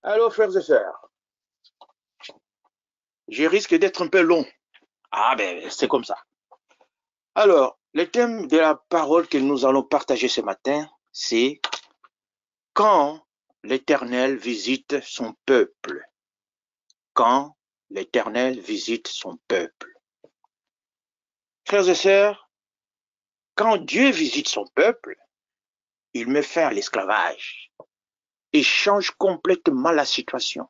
Alors, frères et sœurs, je risque d'être un peu long. Ah ben, c'est comme ça. Alors, le thème de la parole que nous allons partager ce matin, c'est quand l'Éternel visite son peuple. Quand l'Éternel visite son peuple. Frères et sœurs, quand Dieu visite son peuple, il met fin à l'esclavage et change complètement la situation.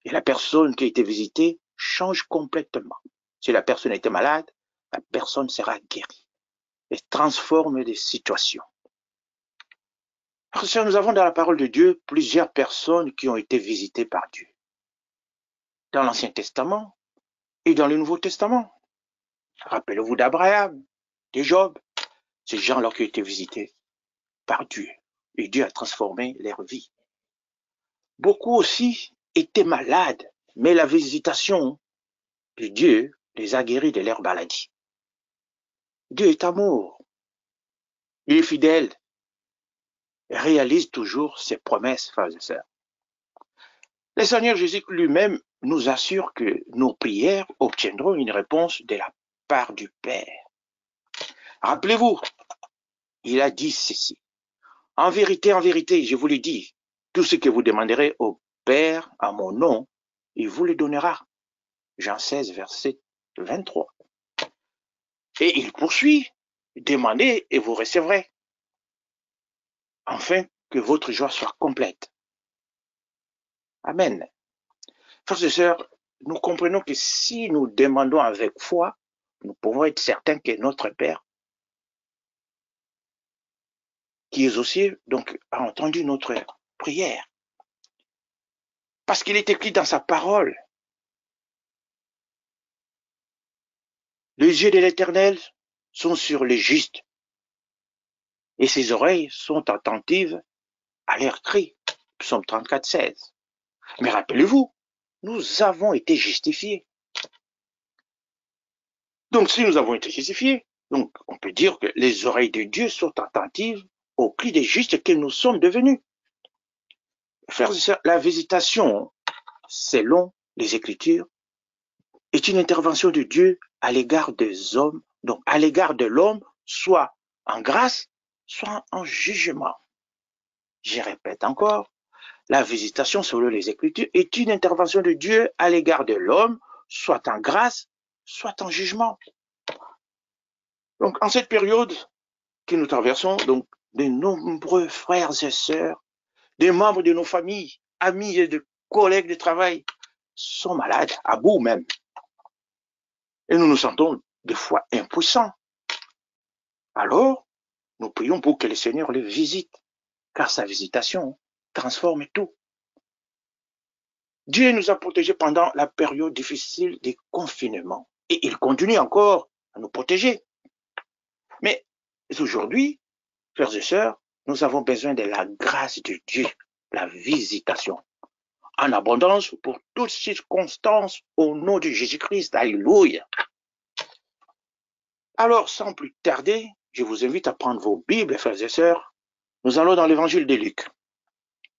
Et la personne qui a été visitée change complètement. Si la personne était malade, la personne sera guérie et transforme des situations. Frères et sœurs, nous avons dans la parole de Dieu plusieurs personnes qui ont été visitées par Dieu. Dans l'Ancien Testament et dans le Nouveau Testament. Rappelez-vous d'Abraham, de Job, ces gens-là qui ont été visités par Dieu. Et Dieu a transformé leur vie. Beaucoup aussi étaient malades, mais la visitation de Dieu les a guéris de leur maladie. Dieu est amour. Il est fidèle. Il réalise toujours ses promesses, frères et sœurs. Le Seigneur Jésus lui-même nous assure que nos prières obtiendront une réponse de la part du Père. Rappelez-vous, il a dit ceci. En vérité, je vous le dis, tout ce que vous demanderez au Père en mon nom, il vous le donnera. Jean 16, verset 23. Et il poursuit, demandez et vous recevrez, afin que votre joie soit complète. Amen. Frères et sœurs, nous comprenons que si nous demandons avec foi, nous pouvons être certains que notre Père, qui est aux cieux, donc a entendu notre prière. Parce qu'il est écrit dans sa parole, les yeux de l'Éternel sont sur les justes, et ses oreilles sont attentives à leurs cris. Psaume 34, 16. Mais rappelez-vous, nous avons été justifiés. Donc si nous avons été justifiés, donc on peut dire que les oreilles de Dieu sont attentives aux cris des justes que nous sommes devenus. Frères et sœurs, la visitation, selon les Écritures, est une intervention de Dieu à l'égard des hommes, donc à l'égard de l'homme, soit en grâce, soit en jugement. Je répète encore, la visitation selon les Écritures est une intervention de Dieu à l'égard de l'homme, soit en grâce, soit en jugement. Donc, en cette période que nous traversons, donc, de nombreux frères et sœurs, des membres de nos familles, amis et de collègues de travail sont malades, à bout même. Et nous nous sentons des fois impuissants. Alors, nous prions pour que le Seigneur les visite, car sa visitation transforme tout. Dieu nous a protégés pendant la période difficile des confinements et il continue encore à nous protéger. Mais aujourd'hui, frères et sœurs, nous avons besoin de la grâce de Dieu, la visitation, en abondance pour toutes circonstances au nom de Jésus-Christ. Alléluia. Alors, sans plus tarder, je vous invite à prendre vos Bibles, frères et sœurs. Nous allons dans l'évangile de Luc,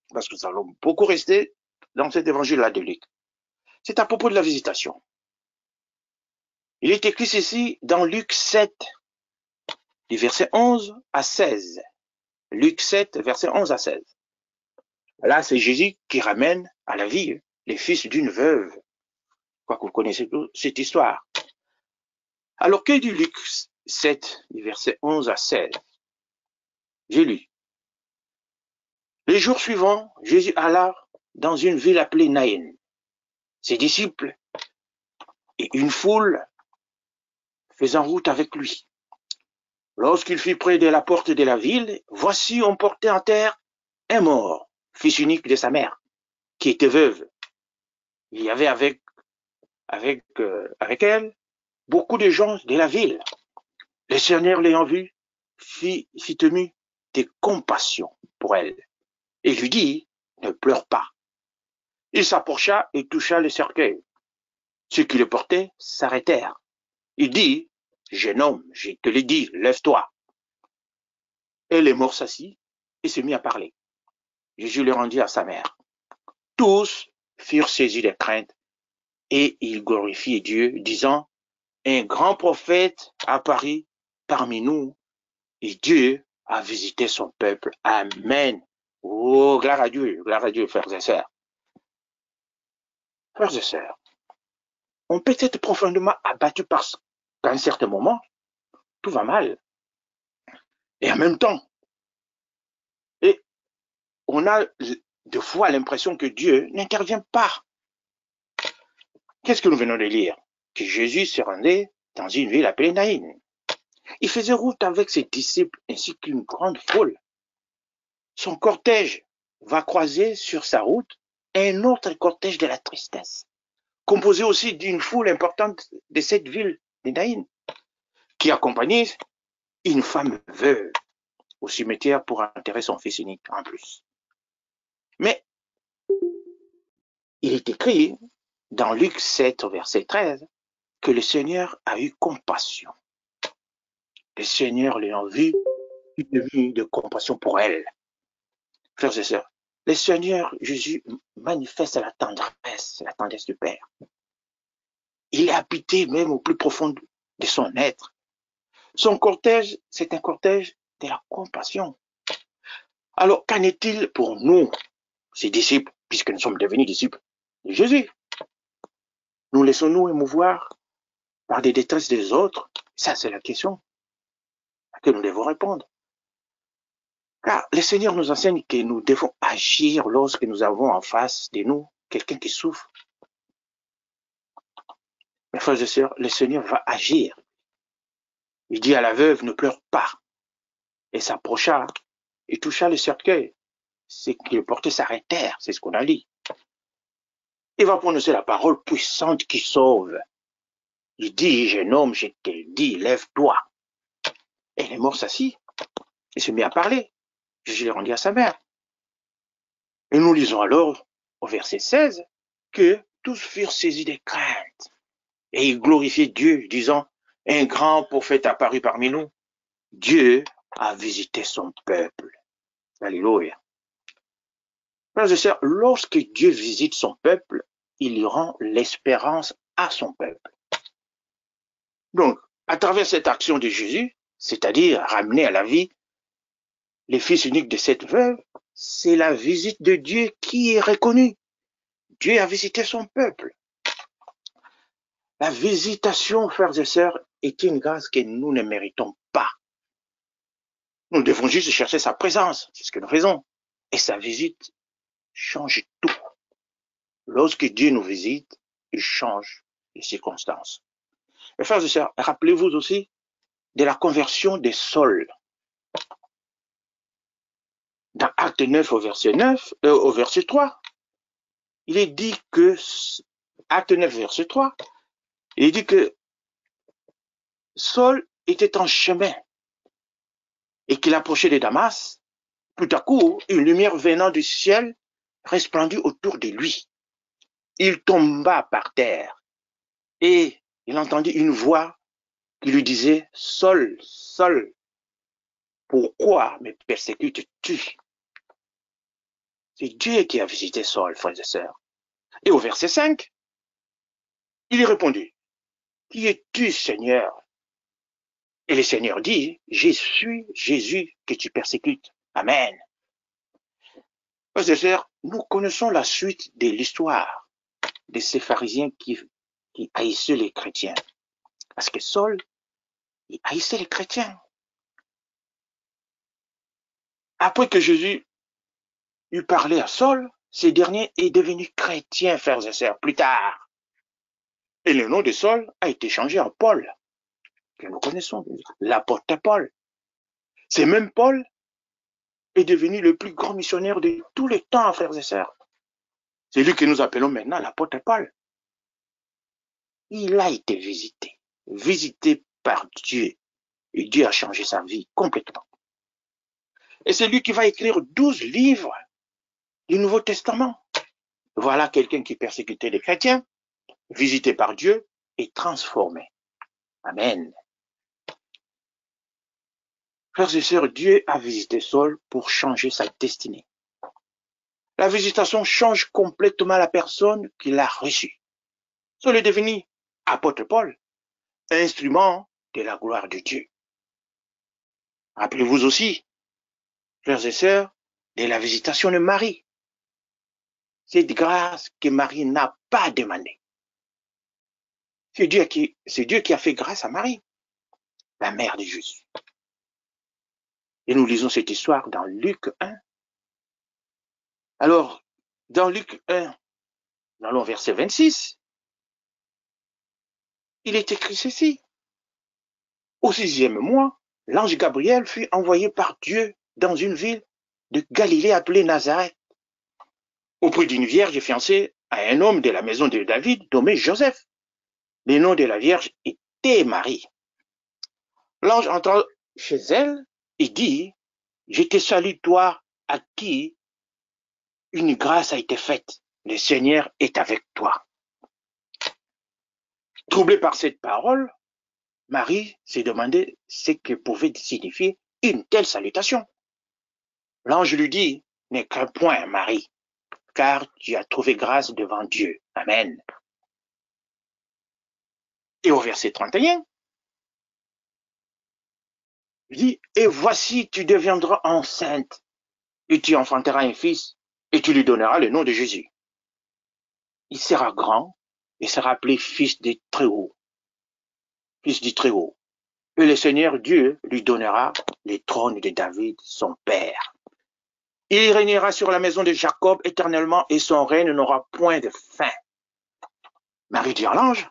parce que nous allons beaucoup rester dans cet évangile-là de Luc. C'est à propos de la visitation. Il est écrit ceci dans Luc 7, du verset 11 à 16. Luc 7, verset 11 à 16. Là, c'est Jésus qui ramène à la vie les fils d'une veuve. Je crois que vous connaissez cette histoire. Alors, que dit Luc 7, du verset 11 à 16? J'ai lu. Les jours suivants, Jésus alla dans une ville appelée Naïn. Ses disciples et une foule faisant route avec lui. Lorsqu'il fut près de la porte de la ville, voici on portait en terre un mort, fils unique de sa mère, qui était veuve. Il y avait avec elle beaucoup de gens de la ville. Le Seigneur l'ayant vu, fit ému de compassion pour elle et lui dit, ne pleure pas. Il s'approcha et toucha le cercueil. Ceux qui le portaient s'arrêtèrent. Il dit, jeune homme, je te l'ai dit, lève-toi. Et le mort s'assit et se mit à parler. Jésus le rendit à sa mère. Tous furent saisis de crainte et ils glorifiaient Dieu, disant, un grand prophète apparut parmi nous et Dieu a visité son peuple. Amen. Oh, gloire à Dieu, frères et sœurs. Frères et sœurs, on peut être profondément abattu parce qu'à un certain moment, tout va mal. Et en même temps, et on a des fois l'impression que Dieu n'intervient pas. Qu'est-ce que nous venons de lire? Que Jésus se rendait dans une ville appelée Naïn. Il faisait route avec ses disciples ainsi qu'une grande foule. Son cortège va croiser sur sa route un autre cortège de la tristesse, composé aussi d'une foule importante de cette ville de Naïn, qui accompagnait une femme veuve au cimetière pour enterrer son fils unique en plus. Mais il est écrit dans Luc 7, verset 13, que le Seigneur a eu compassion. Le Seigneur l'ayant vu, il a eu de compassion pour elle. Frères et sœurs, le Seigneur Jésus manifeste la tendresse du Père. Il est habité même au plus profond de son être. Son cortège, c'est un cortège de la compassion. Alors, qu'en est-il pour nous, ses disciples, puisque nous sommes devenus disciples de Jésus? Nous laissons-nous émouvoir par des détresses des autres? Ça, c'est la question à laquelle nous devons répondre. Car le Seigneur nous enseigne que nous devons agir lorsque nous avons en face de nous quelqu'un qui souffre. Mes frères et sœurs, le Seigneur va agir. Il dit à la veuve, ne pleure pas. Et s'approcha et toucha le cercueil. C'est qu'il portait s'arrêtèrent, c'est ce qu'on a dit. Il va prononcer la parole puissante qui sauve. Il dit, jeune homme, je te dis, lève-toi. Et les morts s'assit. Il se mit à parler. Jésus les rendit à sa mère. Et nous lisons alors au verset 16 que tous furent saisis de crainte. Et ils glorifiaient Dieu, disant, un grand prophète apparut parmi nous. Dieu a visité son peuple. Alléluia. Frères et sœurs, lorsque Dieu visite son peuple, il rend l'espérance à son peuple. Donc, à travers cette action de Jésus, c'est-à-dire ramener à la vie les fils uniques de cette veuve, c'est la visite de Dieu qui est reconnue. Dieu a visité son peuple. La visitation, frères et sœurs, est une grâce que nous ne méritons pas. Nous devons juste chercher sa présence, c'est ce que nous faisons. Et sa visite change tout. Lorsque Dieu nous visite, il change les circonstances. Mes frères et sœurs, rappelez-vous aussi de la conversion de Saul. Dans Acte 9 au verset 3, il est dit que, Acte 9 verset 3, il est dit que Saul était en chemin et qu'il approchait de Damas. Tout à coup, une lumière venant du ciel resplendit autour de lui. Il tomba par terre et il entendit une voix qui lui disait, Saul, Saul, pourquoi me persécutes-tu? C'est Dieu qui a visité Saul, frères et sœurs. Et au verset 5, il répondit, qui es-tu, Seigneur? Et le Seigneur dit, je suis Jésus que tu persécutes. Amen. Frères et sœurs, nous connaissons la suite de l'histoire de ces pharisiens qui haïssaient les chrétiens. Parce que Saul, il haïssait les chrétiens. Après que Jésus eut parlé à Saul, ce dernier est devenu chrétien, frères et sœurs, plus tard. Et le nom de Saul a été changé en Paul, que nous connaissons, l'apôtre Paul. C'est même Paul est devenu le plus grand missionnaire de tous les temps, frères et sœurs. C'est lui que nous appelons maintenant l'apôtre Paul. Il a été visité par Dieu. Et Dieu a changé sa vie complètement. Et c'est lui qui va écrire 12 livres du Nouveau Testament. Voilà quelqu'un qui persécutait les chrétiens, visité par Dieu et transformé. Amen. Frères et sœurs, Dieu a visité Saul pour changer sa destinée. La visitation change complètement la personne qui l'a reçue. Cela devient apôtre Paul, instrument de la gloire de Dieu. Rappelez-vous aussi, frères et sœurs, de la visitation de Marie. Cette grâce que Marie n'a pas demandée. C'est Dieu qui a fait grâce à Marie, la mère de Jésus. Et nous lisons cette histoire dans Luc 1. Alors, dans Luc 1, dans le verset 26, il est écrit ceci. Au 6e mois, l'ange Gabriel fut envoyé par Dieu dans une ville de Galilée appelée Nazareth, auprès d'une vierge fiancée à un homme de la maison de David nommé Joseph. Le nom de la vierge était Marie. L'ange entra chez elle et dit, je te salue toi à qui une grâce a été faite. Le Seigneur est avec toi. Troublée par cette parole, Marie s'est demandé ce que pouvait signifier une telle salutation. L'ange lui dit, ne crains point, Marie, car tu as trouvé grâce devant Dieu. Amen. Et au verset 31, il dit, et voici, tu deviendras enceinte, et tu enfanteras un fils, et tu lui donneras le nom de Jésus. Il sera grand, et sera appelé fils du Très-Haut. Fils du Très-Haut. Et le Seigneur Dieu lui donnera les trônes de David, son père. Il régnera sur la maison de Jacob éternellement, et son règne n'aura point de fin. Marie dit à l'ange,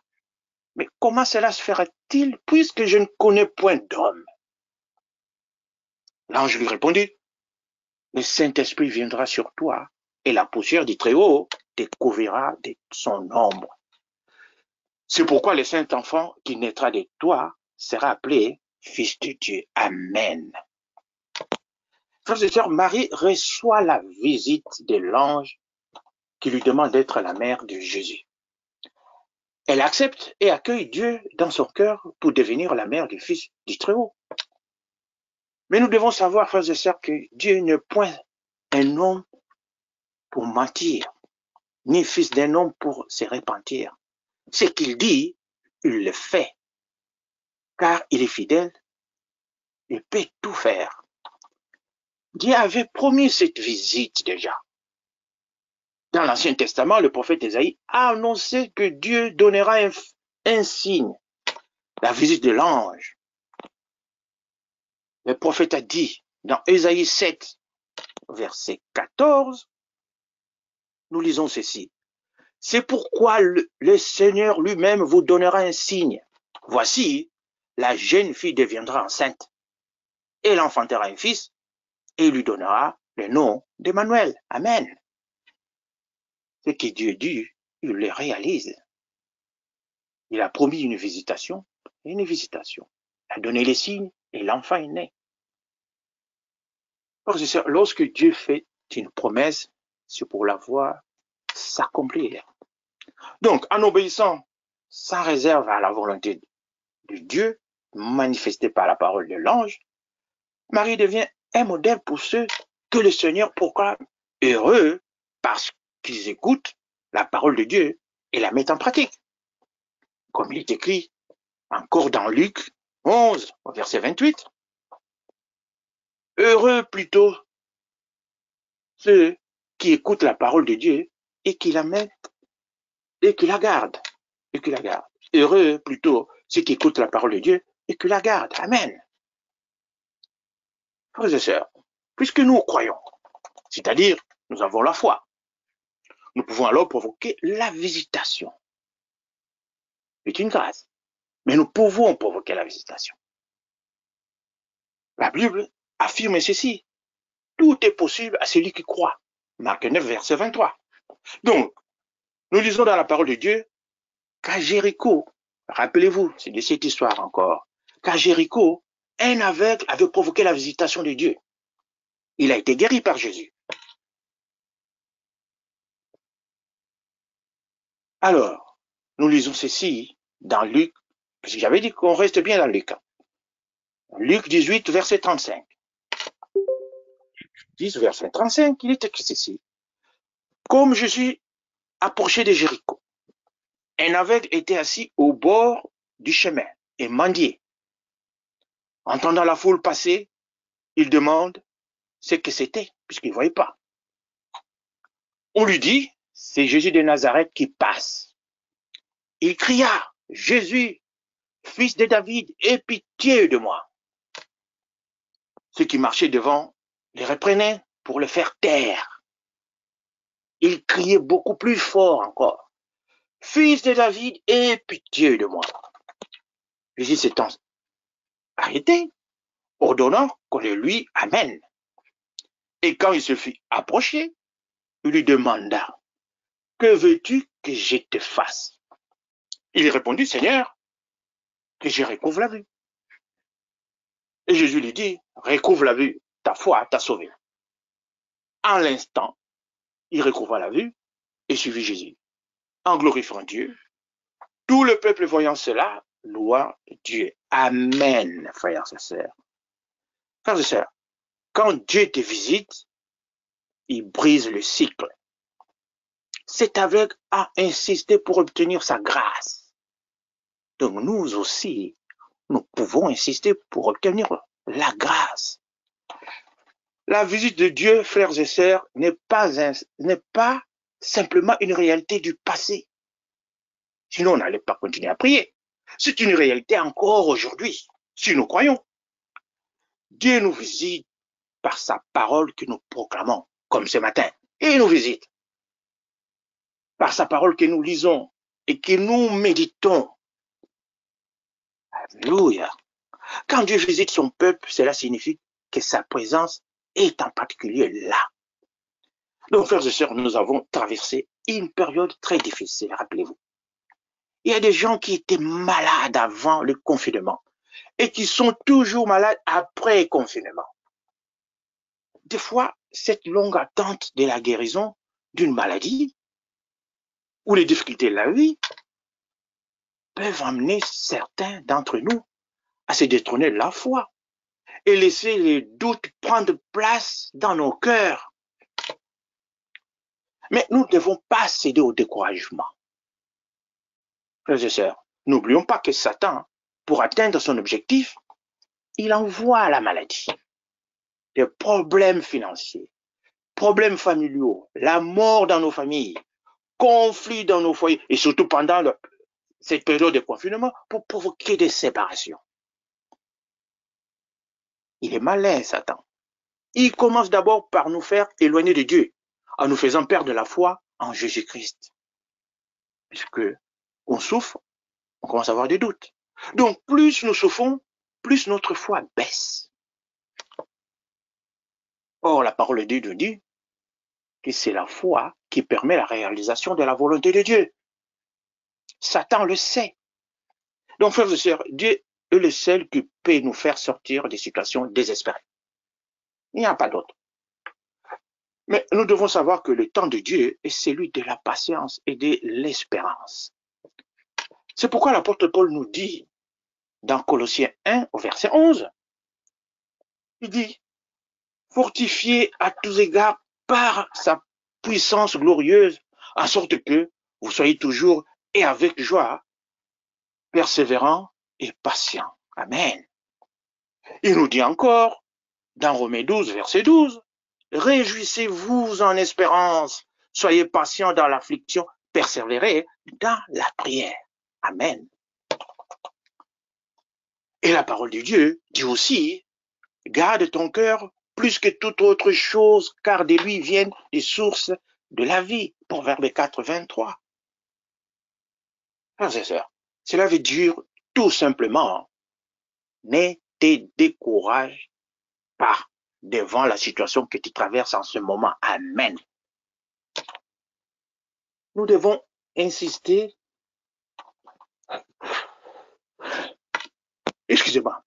mais comment cela se fera-t-il, puisque je ne connais point d'homme? L'ange lui répondit, le Saint-Esprit viendra sur toi, et la poussière du Très-Haut te couvrira de son ombre. C'est pourquoi le Saint-Enfant qui naîtra de toi sera appelé Fils de Dieu. Amen. Frères et sœurs, Marie reçoit la visite de l'ange qui lui demande d'être la mère de Jésus. Elle accepte et accueille Dieu dans son cœur pour devenir la mère du Fils du Très-Haut. Mais nous devons savoir, frères et sœurs, que Dieu n'est point un homme pour mentir, ni fils d'un homme pour se repentir. Ce qu'il dit, il le fait, car il est fidèle, il peut tout faire. Dieu avait promis cette visite déjà. Dans l'Ancien Testament, le prophète Ésaïe a annoncé que Dieu donnera un signe, la visite de l'ange. Le prophète a dit dans Ésaïe 7, verset 14, nous lisons ceci. C'est pourquoi le Seigneur lui-même vous donnera un signe. Voici, la jeune fille deviendra enceinte. Elle enfantera un fils et lui donnera le nom d'Emmanuel. Amen. Ce que Dieu dit, il le réalise. Il a promis une visitation. Il a donné les signes et l'enfant est né. Lorsque Dieu fait une promesse, c'est pour la voir s'accomplir. Donc, en obéissant sans réserve à la volonté de Dieu, manifestée par la parole de l'ange, Marie devient un modèle pour ceux que le Seigneur proclame heureux parce qu'ils écoutent la parole de Dieu et la mettent en pratique. Comme il est écrit encore dans Luc 11, verset 28. Heureux plutôt ceux qui écoutent la parole de Dieu et qui la mettent et qui la gardent. Heureux plutôt ceux qui écoutent la parole de Dieu et qui la gardent. Amen. Frères et sœurs, puisque nous croyons, c'est-à-dire nous avons la foi, nous pouvons alors provoquer la visitation. C'est une grâce. Mais nous pouvons provoquer la visitation. La Bible affirme ceci. Tout est possible à celui qui croit. Marc 9, verset 23. Donc, nous lisons dans la parole de Dieu qu'à Jéricho, rappelez-vous, c'est de cette histoire encore, qu'à Jéricho, un aveugle avait provoqué la visitation de Dieu. Il a été guéri par Jésus. Alors, nous lisons ceci dans Luc, parce que j'avais dit qu'on reste bien dans Luc. Luc 18, verset 35. 10, verset 35, il est écrit ceci. comme je suis approché de Jéricho, un aveugle était assis au bord du chemin et mendiait. Entendant la foule passer, il demande ce que c'était, puisqu'il ne voyait pas. On lui dit, c'est Jésus de Nazareth qui passe. Il cria, Jésus, fils de David, aie pitié de moi. Ceux qui marchaient devant les reprenaient pour le faire taire. Il criait beaucoup plus fort encore, fils de David, aie pitié de moi. Jésus s'étant arrêté, ordonnant qu'on le lui amène. Et quand il se fit approcher, il lui demanda, que veux-tu que je te fasse? Il répondit, Seigneur, que je recouvre la vue. Et Jésus lui dit, recouvre la vue, ta foi t'a sauvé. En l'instant, il recouvra la vue et suivit Jésus. En glorifiant Dieu, tout le peuple voyant cela, loua Dieu. Amen, frères et sœurs. Frères et sœurs, quand Dieu te visite, il brise le cycle. Cet aveugle a insisté pour obtenir sa grâce. Donc nous aussi, nous pouvons insister pour obtenir la grâce. La visite de Dieu, frères et sœurs, n'est pas simplement une réalité du passé. Sinon, on n'allait pas continuer à prier. C'est une réalité encore aujourd'hui, si nous croyons. Dieu nous visite par sa parole que nous proclamons, comme ce matin. Et il nous visite par sa parole que nous lisons et que nous méditons. Alléluia. Quand Dieu visite son peuple, cela signifie que sa présence est en particulier là. Donc, frères et sœurs, nous avons traversé une période très difficile, rappelez-vous. Il y a des gens qui étaient malades avant le confinement et qui sont toujours malades après le confinement. Des fois, cette longue attente de la guérison d'une maladie ou les difficultés de la vie peuvent amener certains d'entre nous à se détrôner de la foi et laisser les doutes prendre place dans nos cœurs. Mais nous ne devons pas céder au découragement. Frères et sœurs, n'oublions pas que Satan, pour atteindre son objectif, il envoie la maladie, des problèmes financiers, problèmes familiaux, la mort dans nos familles, conflits dans nos foyers, et surtout pendant cette période de confinement, pour provoquer des séparations. Il est malin, Satan. Il commence d'abord par nous faire éloigner de Dieu, en nous faisant perdre la foi en Jésus-Christ. Puisque on souffre, on commence à avoir des doutes. Donc, plus nous souffrons, plus notre foi baisse. Or, la parole de Dieu nous dit que c'est la foi qui permet la réalisation de la volonté de Dieu. Satan le sait. Donc, frères et sœurs, Dieu est le seul qui peut nous faire sortir des situations désespérées. Il n'y a pas d'autre. Mais nous devons savoir que le temps de Dieu est celui de la patience et de l'espérance. C'est pourquoi l'apôtre Paul nous dit dans Colossiens 1 au verset 11, il dit, fortifiez à tous égards par sa puissance glorieuse, en sorte que vous soyez toujours et avec joie, persévérants et patients. Amen. Il nous dit encore, dans Romains 12, verset 12, réjouissez-vous en espérance, soyez patients dans l'affliction, persévérez dans la prière. Amen. Et la parole de Dieu dit aussi, garde ton cœur plus que toute autre chose, car de lui viennent les sources de la vie. Proverbe 4, 23. Frères et sœurs, cela veut dire tout simplement, ne te décourage pas devant la situation que tu traverses en ce moment. Amen. Nous devons insister. Excusez-moi.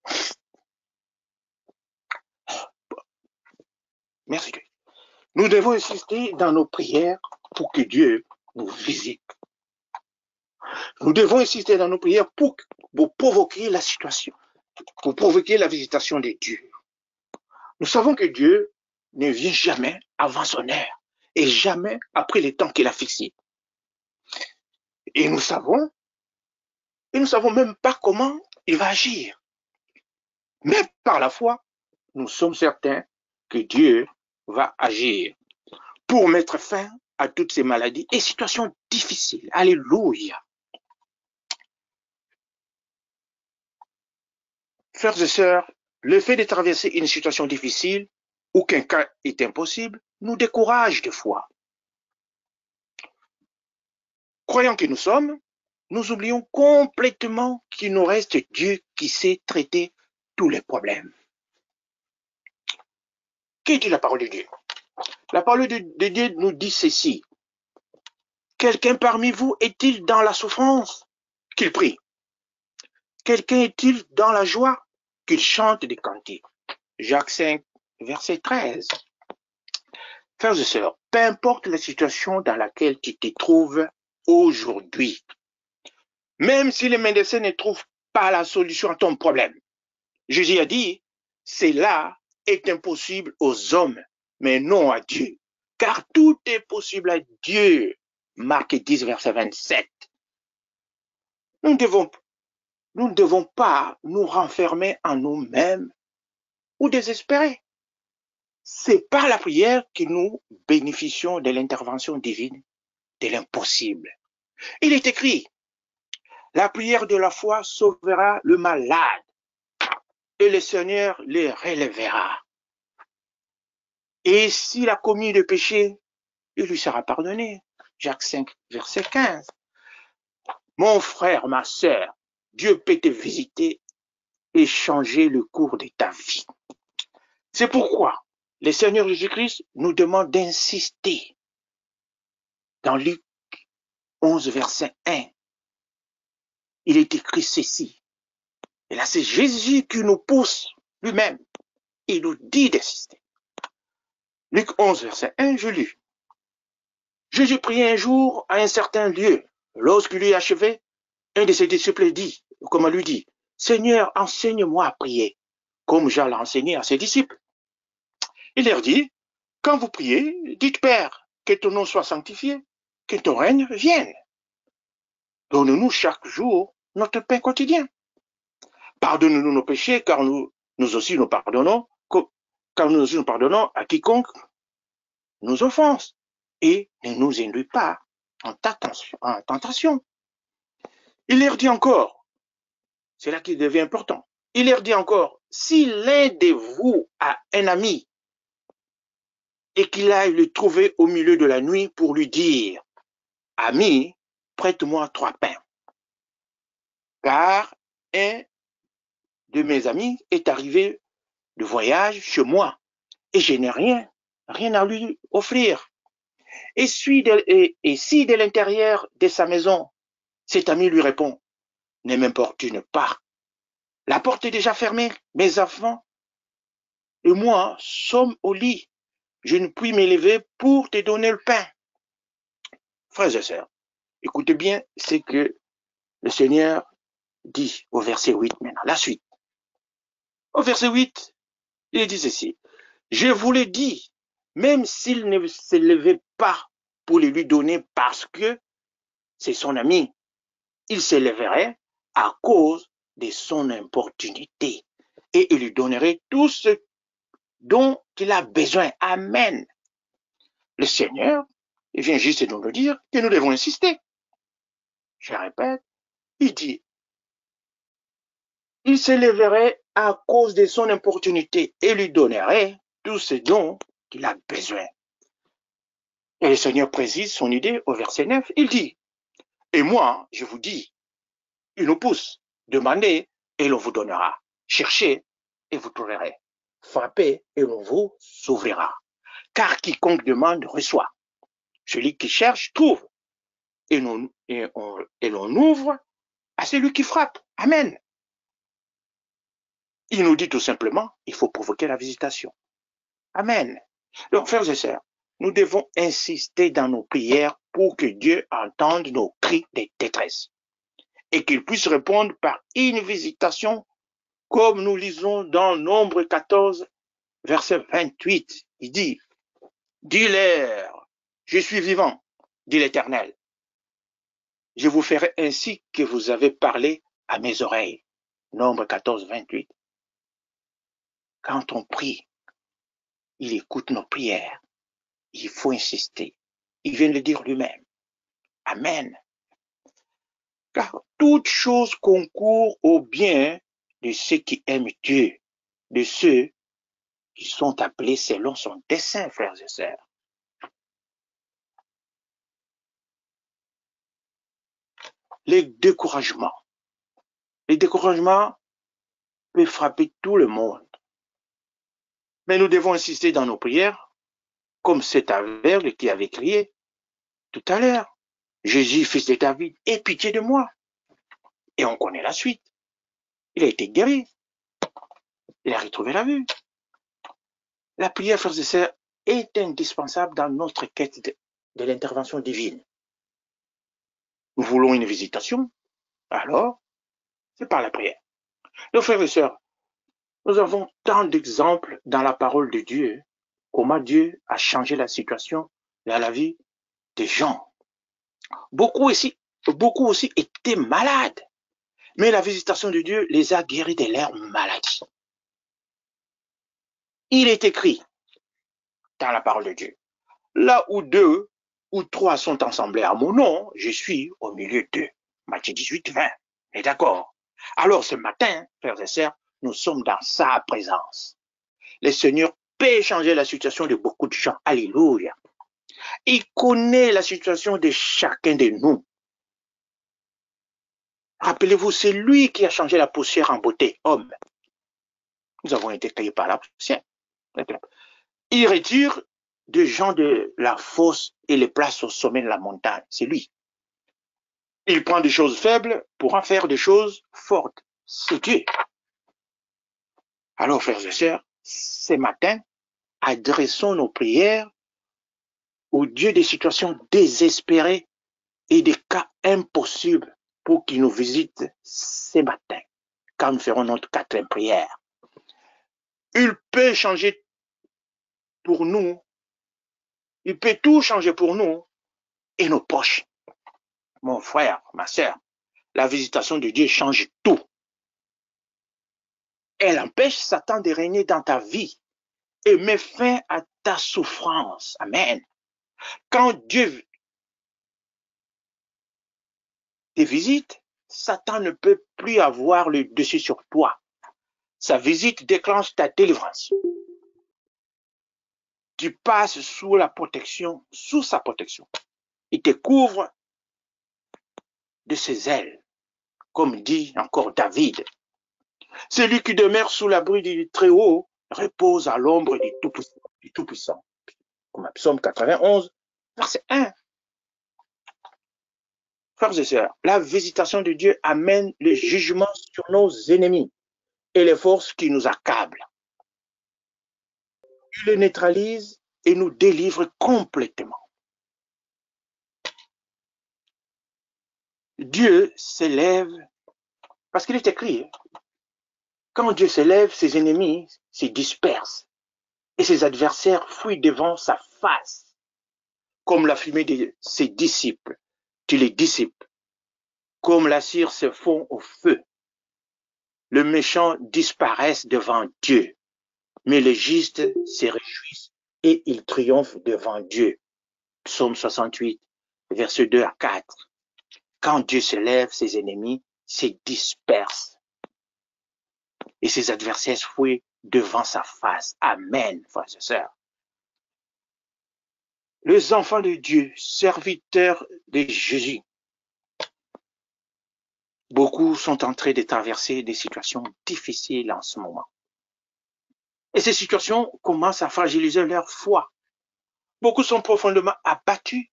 Merci Dieu. Nous devons insister dans nos prières pour que Dieu nous visite. Nous devons insister dans nos prières pour provoquer la situation, pour provoquer la visitation de Dieu. Nous savons que Dieu ne vient jamais avant son heure. et jamais après les temps qu'il a fixés. Et nous savons même pas comment il va agir. Mais par la foi, nous sommes certains que Dieu va agir pour mettre fin à toutes ces maladies et situations difficiles. Alléluia. Frères et sœurs, le fait de traverser une situation difficile ou qu'un cas est impossible nous décourage de foi. Croyant que nous sommes, nous oublions complètement qu'il nous reste Dieu qui sait traiter tous les problèmes. Que dit la parole de Dieu? La parole de Dieu nous dit ceci. Quelqu'un parmi vous est-il dans la souffrance? Qu'il prie. Quelqu'un est-il dans la joie? Qu'il chante des cantiques. Jacques 5, verset 13. Frères et sœurs, peu importe la situation dans laquelle tu te trouves aujourd'hui, même si les médecins ne trouvent pas la solution à ton problème, Jésus a dit, cela est impossible aux hommes, mais non à Dieu. Car tout est possible à Dieu. Marc 10, verset 27. Nous ne devons pas nous renfermer en nous-mêmes ou désespérer. C'est par la prière que nous bénéficions de l'intervention divine de l'impossible. Il est écrit, la prière de la foi sauvera le malade et le Seigneur les relèvera. Et s'il a commis le péché, il lui sera pardonné. Jacques 5, verset 15. Mon frère, ma sœur, Dieu peut te visiter et changer le cours de ta vie. C'est pourquoi le Seigneur Jésus-Christ nous demande d'insister. Dans Luc 11, verset 1, il est écrit ceci. Et là, c'est Jésus qui nous pousse lui-même. Il nous dit d'insister. Luc 11, verset 1, je lis. Jésus priait un jour à un certain lieu. Lorsqu'il eut achevé, un de ses disciples dit, comme on lui dit, Seigneur, enseigne-moi à prier, comme Jean l'a enseigné à ses disciples. Il leur dit, quand vous priez, dites Père, que ton nom soit sanctifié, que ton règne vienne. Donne-nous chaque jour notre pain quotidien. Pardonne-nous nos péchés, car nous aussi nous pardonnons, à quiconque nous offense. Et ne nous induis pas en tentation. Il leur dit encore, c'est là qu'il devient important, il leur dit encore, si l'un de vous a un ami et qu'il aille le trouver au milieu de la nuit pour lui dire, ami, prête-moi 3 pains, car un de mes amis est arrivé de voyage chez moi et je n'ai rien à lui offrir. Et si de l'intérieur de sa maison, cet ami lui répond, ne m'importune pas, la porte est déjà fermée, mes enfants et moi sommes au lit, je ne puis m'élever pour te donner le pain. Frères et sœurs, écoutez bien ce que le Seigneur dit au verset 8 maintenant, la suite. Au verset 8, il dit ceci, je vous le dis, même s'il ne se levait pas pour le lui donner parce que c'est son ami, il se lèverait à cause de son importunité et il lui donnerait tout ce dont il a besoin. Amen. Le Seigneur, il vient juste de nous dire que nous devons insister. Je répète, il dit, il se lèverait à cause de son importunité et lui donnerait tout ce dont il a besoin. Et le Seigneur précise son idée au verset 9, il dit, et moi, je vous dis, il nous pousse, demandez et l'on vous donnera, cherchez et vous trouverez, frappez et l'on vous s'ouvrira. Car quiconque demande reçoit, celui qui cherche trouve, et l'on ouvre à celui qui frappe. Amen. Il nous dit tout simplement, il faut provoquer la visitation. Amen. Donc, frères et sœurs, nous devons insister dans nos prières pour que Dieu entende nos cris de détresse et qu'il puisse répondre par une visitation comme nous lisons dans Nombre 14, verset 28. Il dit, dis-leur Je suis vivant, dit l'Éternel. Je vous ferai ainsi que vous avez parlé à mes oreilles. Nombre 14, 28. Quand on prie, il écoute nos prières. Il faut insister. Il vient de le dire lui-même. Amen. Car toute chose concourt au bien de ceux qui aiment Dieu, de ceux qui sont appelés selon son dessein, frères et sœurs. Les découragements. Les découragements peuvent frapper tout le monde. Mais nous devons insister dans nos prières, comme cet aveugle qui avait crié tout à l'heure. Jésus, fils de David, aie pitié de moi. Et on connaît la suite. Il a été guéri. Il a retrouvé la vue. La prière, frères et sœurs, est indispensable dans notre quête de l'intervention divine. Nous voulons une visitation, alors c'est par la prière. Nos frères et sœurs, nous avons tant d'exemples dans la parole de Dieu, comment Dieu a changé la situation dans la vie des gens. Beaucoup aussi étaient malades, mais la visitation de Dieu les a guéris de leur maladie. Il est écrit dans la parole de Dieu, là où 2 ou 3 sont assemblés à mon nom, je suis au milieu d'eux. Matthieu 18, 20. Et d'accord. Alors ce matin, frères et sœurs, nous sommes dans sa présence. Le Seigneur peut changer la situation de beaucoup de gens. Alléluia. Il connaît la situation de chacun de nous. Rappelez-vous, c'est lui qui a changé la poussière en beauté, homme. Nous avons été créés par la poussière. Il retire des gens de la fosse et les place au sommet de la montagne. C'est lui. Il prend des choses faibles pour en faire des choses fortes. C'est Dieu. Alors, frères et sœurs, ce matin, adressons nos prières au Dieu des situations désespérées et des cas impossibles pour qu'il nous visite ce matin, quand nous ferons notre 4e prière. Il peut changer pour nous, il peut tout changer pour nous et nos poches. Mon frère, ma sœur, la visitation de Dieu change tout. Elle empêche Satan de régner dans ta vie et met fin à ta souffrance. Amen. Quand Dieu te visite, Satan ne peut plus avoir le dessus sur toi. Sa visite déclenche ta délivrance. Tu passes sous sa protection. Il te couvre de ses ailes, comme dit encore David. Celui qui demeure sous l'abri du Très-Haut repose à l'ombre du Tout-Puissant. Comme Psaume 91, verset 1. Frères et sœurs, la visitation de Dieu amène le jugement sur nos ennemis et les forces qui nous accablent. Il les neutralise et nous délivre complètement. Dieu s'élève, parce qu'il est écrit, quand Dieu s'élève, ses ennemis se dispersent et ses adversaires fuient devant sa face, comme la fumée de ses disciples. Tu les dissipes, comme la cire se fond au feu. Les méchants disparaissent devant Dieu, mais les justes se réjouissent et ils triomphent devant Dieu. Psaume 68, versets 2 à 4. Quand Dieu se lève, ses ennemis se dispersent et ses adversaires fuient devant sa face. Amen, frères et sœurs. Les enfants de Dieu, serviteurs de Jésus, beaucoup sont en train de traverser des situations difficiles en ce moment. Et ces situations commencent à fragiliser leur foi. Beaucoup sont profondément abattus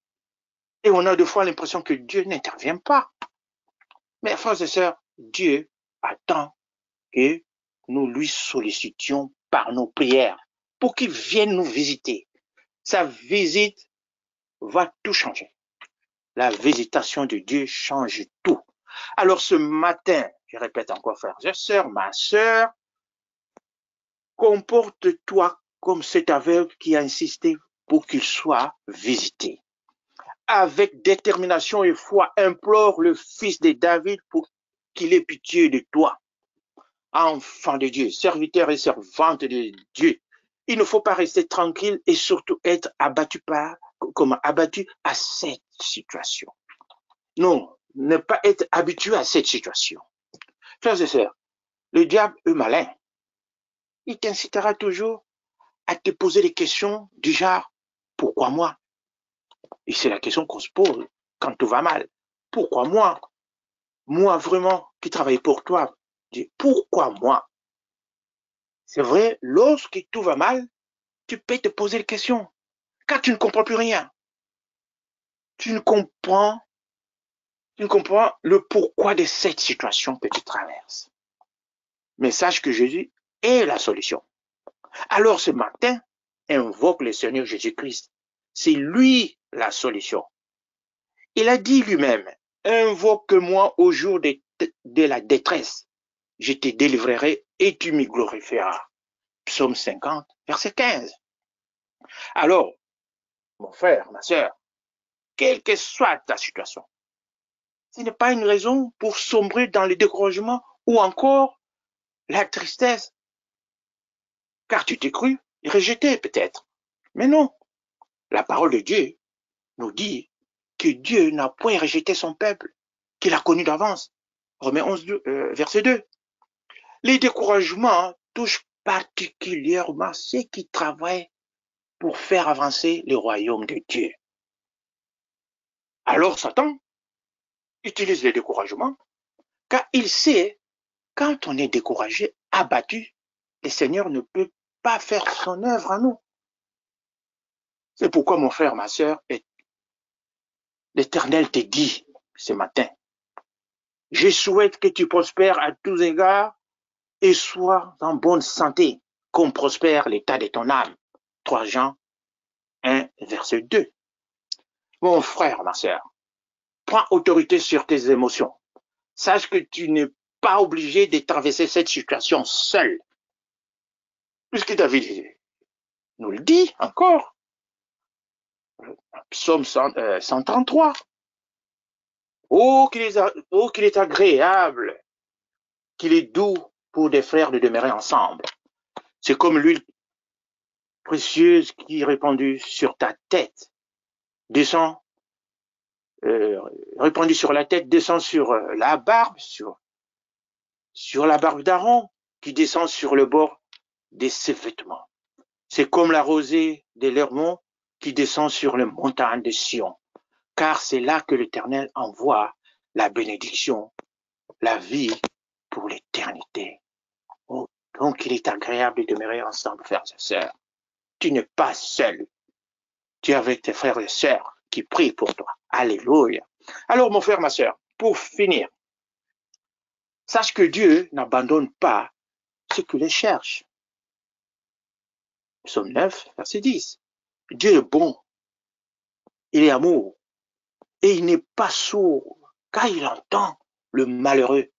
et on a des fois l'impression que Dieu n'intervient pas. Mais frères et sœurs, Dieu attend que nous lui sollicitions par nos prières pour qu'il vienne nous visiter. Sa visite va tout changer. La visitation de Dieu change tout. Alors ce matin, je répète encore, frères et sœurs, ma sœur, comporte-toi comme cet aveugle qui a insisté pour qu'il soit visité. avec détermination et foi, implore le Fils de David pour qu'il ait pitié de toi. Enfant de Dieu, serviteur et servante de Dieu, il ne faut pas rester tranquille et surtout être abattu à cette situation. Non, ne pas être habitué à cette situation. Frères et sœurs, le diable est malin. Il t'incitera toujours à te poser des questions du genre « Pourquoi moi ?» Et c'est la question qu'on se pose quand tout va mal. Pourquoi moi? Moi vraiment qui travaille pour toi. Pourquoi moi? C'est vrai, lorsque tout va mal, tu peux te poser des questions. Car tu ne comprends plus rien. Tu ne comprends le pourquoi de cette situation que tu traverses. Mais sache que Jésus est la solution. Alors ce matin, invoque le Seigneur Jésus-Christ. C'est lui la solution. Il a dit lui-même, invoque-moi au jour de la détresse. Je te délivrerai et tu m'y glorifieras. Psaume 50, verset 15. Alors, mon frère, ma sœur, quelle que soit ta situation, ce n'est pas une raison pour sombrer dans le découragement ou encore la tristesse, car tu t'es cru rejeté peut-être. Mais non, la parole de Dieu nous dit que Dieu n'a point rejeté son peuple, qu'il a connu d'avance. Romains 11, verset 2. Les découragements touchent particulièrement ceux qui travaillent pour faire avancer le royaume de Dieu. Alors Satan utilise le découragement, car il sait, quand on est découragé, abattu, le Seigneur ne peut pas faire son œuvre en nous. C'est pourquoi, mon frère, ma sœur, l'Éternel te dit ce matin, je souhaite que tu prospères à tous égards et sois en bonne santé, comme prospère l'état de ton âme. 3 Jean 1, verset 2. Mon frère, ma sœur, prends autorité sur tes émotions. Sache que tu n'es pas obligé de traverser cette situation seul. Puisque David nous le dit encore. Psaume 133. Oh, qu'il est agréable, qu'il est doux pour des frères de demeurer ensemble. C'est comme l'huile précieuse qui est répandue sur ta tête, descend, répandue sur la tête, descend sur la barbe, sur la barbe d'Aaron, qui descend sur le bord de ses vêtements. C'est comme la rosée de l'Hermon qui descend sur les montagnes de Sion, car c'est là que l'Éternel envoie la bénédiction, la vie pour l'éternité. Oh, donc il est agréable de demeurer ensemble, frères et sœurs. Tu n'es pas seul. Tu es avec tes frères et sœurs qui prient pour toi. Alléluia. Alors, mon frère, ma sœur, pour finir, sache que Dieu n'abandonne pas ceux qui les cherchent. Psaume 9, verset 10. Dieu est bon, il est amour, et il n'est pas sourd, car il entend le malheureux,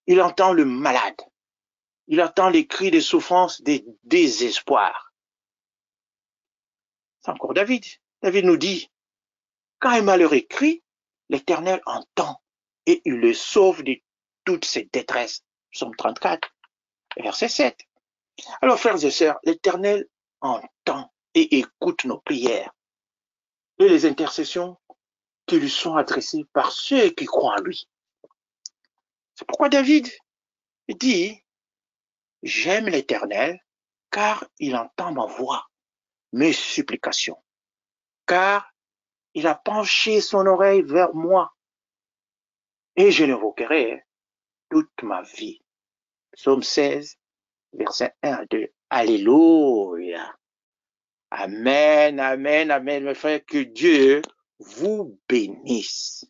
il entend le malade, il entend les cris de souffrance, des désespoirs. C'est encore David. David nous dit, quand un malheureux crie, l'Éternel entend et il le sauve de toutes ses détresses. Psaume 34, verset 7. Alors, frères et sœurs, l'Éternel entend et écoute nos prières et les intercessions qui lui sont adressées par ceux qui croient en lui. C'est pourquoi David dit, j'aime l'Éternel, car il entend ma voix, mes supplications, car il a penché son oreille vers moi, et je l'invoquerai toute ma vie. Psaume 16, versets 1 à 2. Alléluia. Amen, amen, amen, mes frères, que Dieu vous bénisse.